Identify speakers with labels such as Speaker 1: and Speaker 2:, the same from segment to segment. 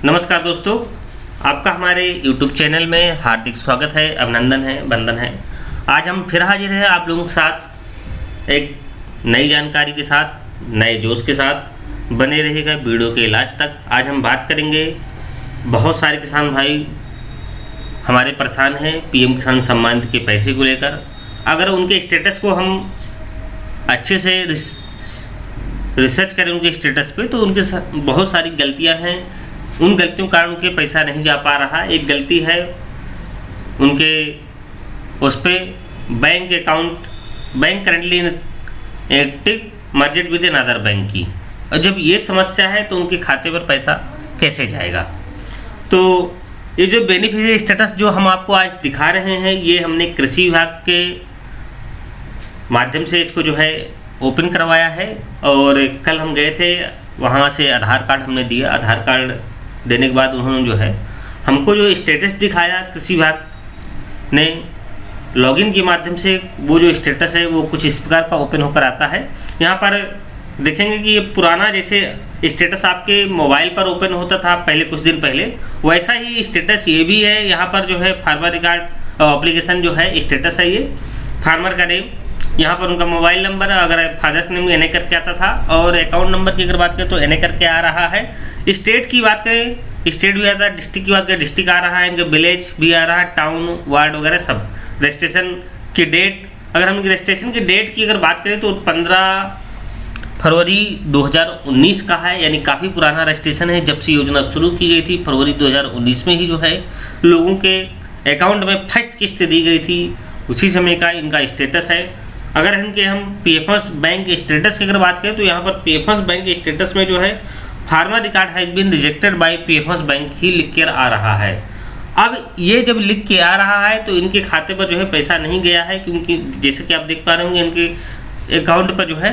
Speaker 1: नमस्कार दोस्तों, आपका हमारे YouTube चैनल में हार्दिक स्वागत है, अभिनंदन है, वंदन है। आज हम फिर हाजिर हैं आप लोगों के साथ एक नई जानकारी के साथ, नए जोश के साथ। बने रहेगा वीडियो के लास्ट तक। आज हम बात करेंगे, बहुत सारे किसान भाई हमारे परेशान हैं PM किसान सम्मान निधि के पैसे को लेकर। अगर उनके स्टेटस को हम अच्छे से रिसर्च करें उनके स्टेटस पे, तो उनके बहुत सारी गलतियां हैं। उन गलतियों के कारण उनके पैसा नहीं जा पा रहा। एक गलती है उनके उस पर bank currently active मर्जेड with another bank की। और जब ये समस्या है तो उनके खाते पर पैसा कैसे जाएगा। तो ये जो बेनिफिशियरी स्टेटस जो हम आपको आज दिखा रहे हैं, ये हमने कृषि विभाग के माध्यम से इसको जो है ओपन करवाया है। और कल हम गए थे, वहाँ से आधार कार्ड हमने दिया। आधार कार्ड देने के बाद उन्होंने जो है हमको जो स्टेटस दिखाया, कृषि विभाग ने लॉगिन के माध्यम से वो जो स्टेटस है वो कुछ इस प्रकार का ओपन होकर आता है। यहाँ पर देखेंगे कि ये पुराना जैसे स्टेटस आपके मोबाइल पर ओपन होता था पहले कुछ दिन पहले, वैसा ही स्टेटस ये भी है। यहाँ पर जो है फार्मर रिकॉर्ड एप्लीकेशन जो है स्टेटस है, ये फार्मर का नेम, यहाँ पर उनका मोबाइल नंबर, अगर फादर का नेम NA करके आता था, और अकाउंट नंबर की अगर बात करें तो NA करके आ रहा है। स्टेट की बात करें, स्टेट भी आता है। डिस्ट्रिक्ट की बात करें, डिस्ट्रिक्ट आ रहा है। इनका विलेज भी आ रहा है, टाउन, वार्ड वगैरह सब। रजिस्ट्रेशन की डेट, अगर हम रजिस्ट्रेशन की डेट की अगर बात करें तो 15 फरवरी 2019 का है, यानी काफ़ी पुराना रजिस्ट्रेशन है। जब से योजना शुरू की गई थी फरवरी 2019 में ही जो है लोगों के अकाउंट में फर्स्ट किस्त दी गई थी, उसी समय का इनका स्टेटस है। अगर इनके हम PFMS बैंक स्टेटस की अगर बात करें तो यहाँ पर PFMS बैंक स्टेटस में जो है farmer record has been rejected by PFMS bank ही लिख कर आ रहा है। अब ये जब लिख के आ रहा है तो इनके खाते पर जो है पैसा नहीं गया है, क्योंकि जैसे कि आप देख पा रहे होंगे इनके अकाउंट पर जो है,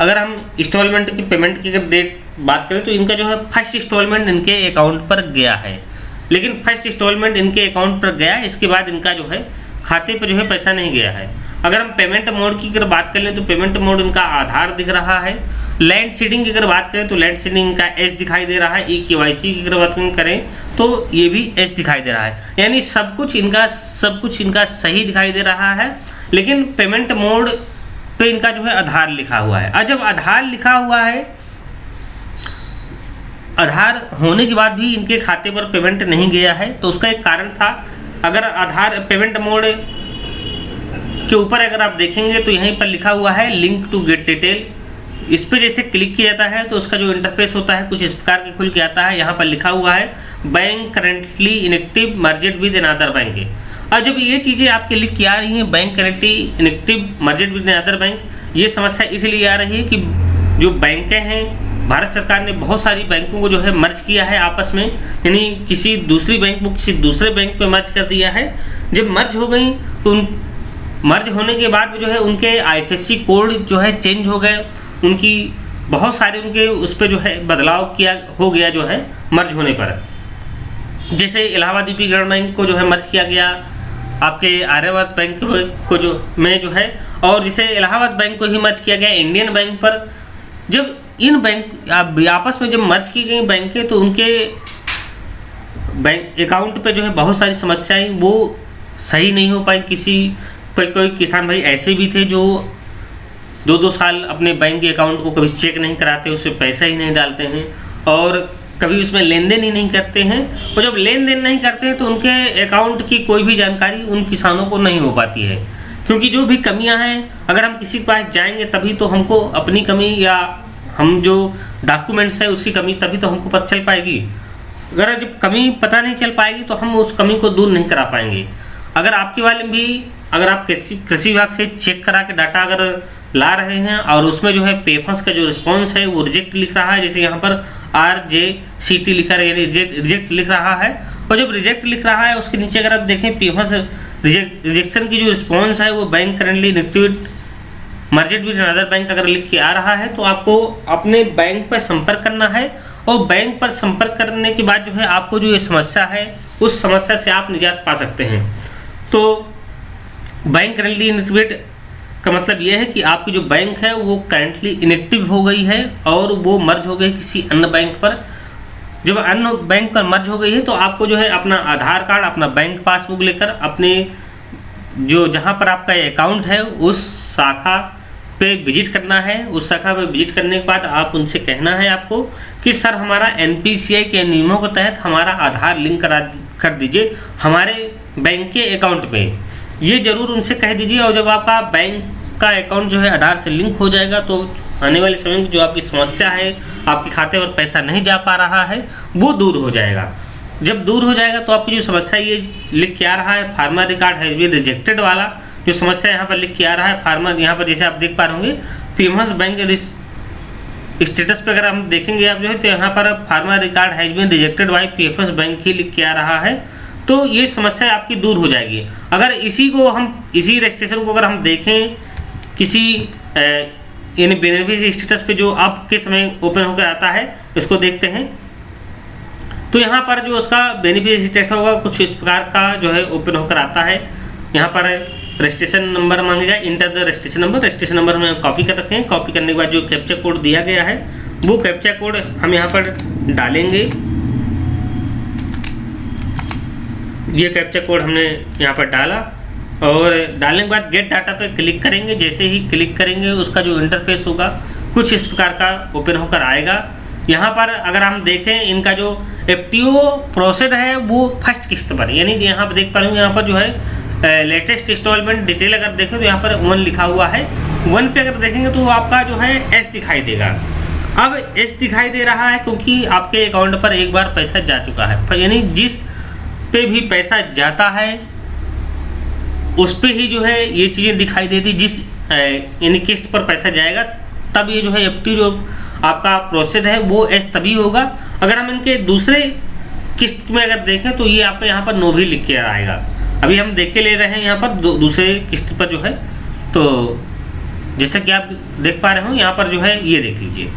Speaker 1: अगर हम इंस्टॉलमेंट की पेमेंट की अगर डेट बात करें तो इनका जो है फर्स्ट इंस्टॉलमेंट इनके अकाउंट पर गया है। लेकिन फर्स्ट इंस्टॉलमेंट इनके अकाउंट पर गया, इसके बाद इनका जो है खाते पर जो है पैसा नहीं गया है। अगर हम पेमेंट मोड की अगर बात कर लें तो पेमेंट मोड इनका आधार दिख रहा है। लैंड सीडिंग की अगर बात करें तो लैंड सीडिंग का S दिखाई दे रहा है। KYC की अगर बात करें तो ये भी S दिखाई दे रहा है। यानी सब कुछ इनका सही दिखाई दे रहा है। लेकिन पेमेंट मोड पे इनका जो है आधार लिखा हुआ है। और जब आधार लिखा हुआ है, आधार होने के बाद भी इनके खाते पर पेमेंट नहीं गया है, तो उसका एक कारण था। अगर आधार पेमेंट मोड के ऊपर अगर आप देखेंगे तो यहीं पर लिखा हुआ है लिंक टू गेट डिटेल। इस पर जैसे क्लिक किया जाता है तो उसका जो इंटरफेस होता है कुछ इस प्रकार के खुल के आता है। यहाँ पर लिखा हुआ है bank currently inactive मर्जेड with another bank. और जब ये चीज़ें आपके लिख के आ रही हैं, bank currently inactive मर्जेड with another bank, ये समस्या इसलिए आ रही है कि जो बैंकें हैं, भारत सरकार ने बहुत सारी बैंकों को जो है मर्ज किया है आपस में, यानी किसी दूसरी बैंक को किसी दूसरे बैंक पे मर्ज कर दिया है। जब मर्ज हो गई तो मर्ज होने के बाद जो है उनके IFSC कोड जो है चेंज हो गए, उनकी बहुत सारे उनके उस पर जो है बदलाव हो गया जो है मर्ज होने पर। जैसे इलाहाबाद UP ग्रामीण बैंक को जो है मर्ज किया गया आपके आर्यावर्त बैंक को जो है, और जिसे इलाहाबाद बैंक को ही मर्ज किया गया इंडियन बैंक पर। जब इन बैंक आपस में जब मर्ज की गई बैंकें तो उनके बैंक अकाउंट पे जो है बहुत सारी समस्याएं वो सही नहीं हो पाई। कोई किसान भाई ऐसे भी थे जो 2-2 साल अपने बैंक के अकाउंट को कभी चेक नहीं कराते, उसमें पैसा ही नहीं डालते हैं और कभी उसमें लेन देन ही नहीं करते हैं। और जब लेन देन नहीं करते हैं तो उनके अकाउंट की कोई भी जानकारी उन किसानों को नहीं हो पाती है, क्योंकि जो भी कमियां हैं, अगर हम किसी के पास जाएंगे तभी तो हमको अपनी कमी या हम जो डॉक्यूमेंट्स है उसकी कमी तभी तो हमको पता चल पाएगी। अगर जब कमी पता नहीं चल पाएगी तो हम उस कमी को दूर नहीं करा पाएंगे। अगर आपके वाले भी, अगर आप कृषि विभाग से चेक करा के डाटा अगर ला रहे हैं और उसमें जो है PFMS का जो रिस्पॉन्स है वो रिजेक्ट लिख रहा है, जैसे यहाँ पर RJCT लिखा है, यानी रिजेक्ट लिख रहा है। और जब रिजेक्ट लिख रहा है उसके नीचे अगर आप देखें PFMS रिजेक्शन की जो रिस्पॉन्स है वो bank currently inactive मर्जेड with another bank अगर लिख के आ रहा है तो आपको अपने बैंक पर संपर्क करना है। और बैंक पर संपर्क करने के बाद जो है आपको जो ये समस्या है उस समस्या से आप निजात पा सकते हैं। तो बैंक करेंटली इनएक्टिव का मतलब यह है कि आपकी जो बैंक है वो करेंटली इनएक्टिव हो गई है और वो मर्ज हो गई किसी अन्य बैंक पर, जब अन्य बैंक पर मर्ज हो गई है तो आपको जो है अपना आधार कार्ड, अपना बैंक पासबुक लेकर अपने जो जहाँ पर आपका अकाउंट है उस शाखा पे विजिट करना है। उस शाखा पे विजिट करने के बाद आप उनसे कहना है आपको कि सर हमारा NPCI के नियमों के तहत हमारा आधार लिंक कर दीजिए हमारे बैंक के अकाउंट पे, ये ज़रूर उनसे कह दीजिए। और जब आपका बैंक का अकाउंट जो है आधार से लिंक हो जाएगा तो आने वाले समय में जो आपकी समस्या है, आपके खाते पर पैसा नहीं जा पा रहा है, वो दूर हो जाएगा। जब दूर हो जाएगा तो आपकी जो समस्या ये लिख के आ रहा है farmer record has been rejected वाला जो समस्या यहाँ पर लिख के आ रहा है फार्मर, यहाँ पर जैसे आप देख पा रहे होंगे फेमस बैंक स्टेटस पे अगर हम देखेंगे आप जो है तो यहाँ पर farmer record has been rejected by PFS bank ही लिख के आ रहा है। तो ये समस्या आपकी दूर हो जाएगी। अगर इसी रजिस्ट्रेशन को अगर हम देखें किसी यानी बेनिफिशियरी स्टेटस पे जो अब के समय ओपन होकर आता है, इसको देखते हैं तो यहाँ पर जो उसका बेनिफिशियरी स्टेटस होगा कुछ इस प्रकार का जो है ओपन होकर आता है। यहाँ पर रजिस्ट्रेशन नंबर मांगेगा, इंटर द रजिस्ट्रेशन नंबर हम कॉपी कर रखे हैं। कॉपी करने के बाद जो कैप्चा कोड दिया गया है वो कैप्चा कोड हम यहाँ पर डालेंगे। ये कैप्चा कोड हमने यहाँ पर डाला और डालने के बाद गेट डाटा पे क्लिक करेंगे। जैसे ही क्लिक करेंगे उसका जो इंटरफेस होगा कुछ इस प्रकार का ओपन होकर आएगा। यहाँ पर अगर हम देखें इनका जो FTO प्रोसेस है वो फर्स्ट किस्त पर, यानी यहाँ पर देख पा रहे हैं यहाँ पर जो है लेटेस्ट इंस्टॉलमेंट डिटेल अगर देखें तो यहाँ पर 1 लिखा हुआ है। 1 पे अगर देखेंगे तो आपका जो है S दिखाई देगा। अब S दिखाई दे रहा है क्योंकि आपके अकाउंट पर एक बार पैसा जा चुका है, यानी जिस पे भी पैसा जाता है उस पे ही जो है ये चीज़ें दिखाई देती। जिस यानी किस्त पर पैसा जाएगा तब ये जो है FTO जो आपका प्रोसेस है वो S तभी होगा। अगर हम इनके दूसरे किस्त में अगर देखें तो ये आपका यहाँ पर नो भी लिख के आएगा। अभी हम देखे ले रहे हैं यहाँ पर दूसरे किस्त पर जो है, तो जैसे कि आप देख पा रहे हो यहाँ पर जो है ये देख लीजिए,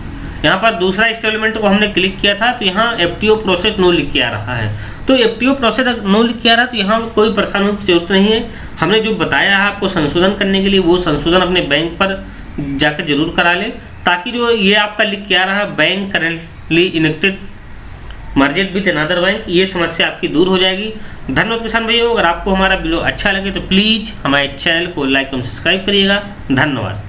Speaker 1: यहाँ पर दूसरा इंस्टॉलमेंट को हमने क्लिक किया था तो यहाँ FTO प्रोसेस नो लिख के आ रहा है। तो FTO प्रोसेस नो लिख के आ रहा है तो यहाँ कोई परेशान होने की जरूरत नहीं है। हमने जो बताया है आपको संशोधन करने के लिए, वो संशोधन अपने बैंक पर जाकर जरूर करा ले, ताकि जो ये आपका लिख के आ रहा है bank currently enacted मर्जेड with another bank, ये समस्या आपकी दूर हो जाएगी। धन्यवाद किसान भाइयों। अगर आपको हमारा वीडियो अच्छा लगे तो प्लीज़ हमारे चैनल को लाइक और सब्सक्राइब करिएगा। धन्यवाद।